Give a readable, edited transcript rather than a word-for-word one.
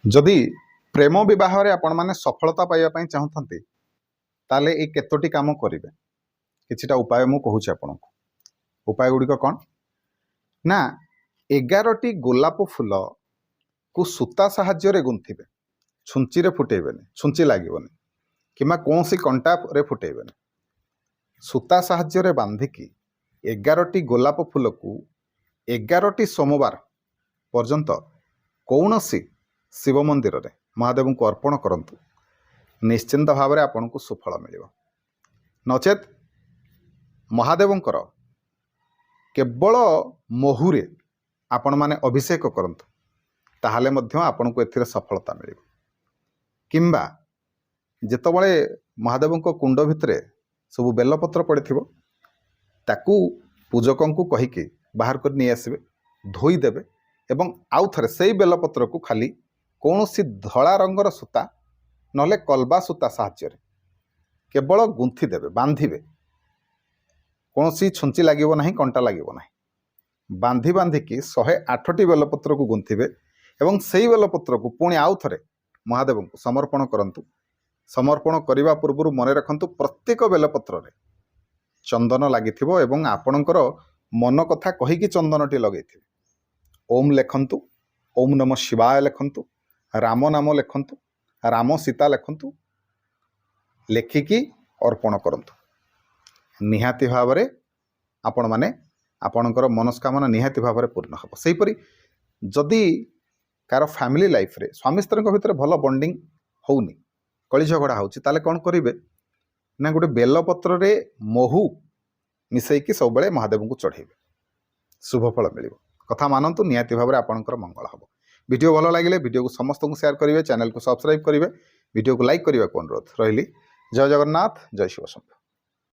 जदि प्रेम विवाह आपण मैंने सफलता पाइबा चाहते ताले ये केतोटी काम करेंगे किछिटा उपाय मु कहूँ आपन को उपाय गुड़िक कौन ना 11टी गोलाप फूल को सूता साहाय्य गुंथिबे छुंची रे फुटेबेनि छुंची लागोनी कि कौन कंटा रे फुटेबेनि सूता साहाय्य बांधिकी 11टी गोलाप फूल को 11टी सोमवार पर्यंत कौन शिव मंदिर रे महादेव को अर्पण करंतु निश्चिंत भाव में आपन को सुफल मिल नचेत महादेवंकर केवल महुरे आपण माने अभिषेक करंतु ताहले मध्य आपन को एथिरे सफलता मिल किंबा जेतबळे महादेव कुंड भितरे सब बेलपत्र पड़े ताकू पूजकों को कहीकि बाहर कर नहीं आसबे धोईदेवे एवं आउ थे से बेलपत्र को खाली कौन सी धला रंगर सूता नले कलबा सूता साहाय्य केवल गुंथि देवे बांधिबे कौन सी छुंची लगे ना कंटा लगे ना बांधि बांधिकी 108टी बेलपत्र को गुंथिबे एवं से बेलपत्र को पुणी आउ थे महादेव को समर्पण करंतु समर्पण करने पूर्व मन रखंतु प्रत्येक बेलपत्र रे चंदन लागिथिबो एवं आपणकर मन कथा कहीकि चंदनटी लगेथिबे ओम लेखंतु ओम नमः शिवाय लेखंतु राम नाम लेखंतु राम सीता लेखंतु लेखिकी अर्पण करंतु निहाती भाव में आपण माने आपणकर मनस्कामना निहाती भाव में पूर्ण हम सेहीपरि जदि कार फैमिली लाइफ रे स्वामी स्त्री भितर भल बॉन्डिंग होउनी कली झगड़ा होउची ताले कौन करेंगे ना गोटे बेलपत्र रे महू मिसैकी सब बेले महादेव को चढ़ेबे शुभफल मिल कथा मानतु निहाती भाव में आपणकर मंगल हम वीडियो भल लगे वीडियो को समस्त को शेयर करेंगे चैनल को सब्सक्राइब करेंगे वीडियो को लाइक करने को अनुरोध रही जय जगन्नाथ जय शिव शंभु।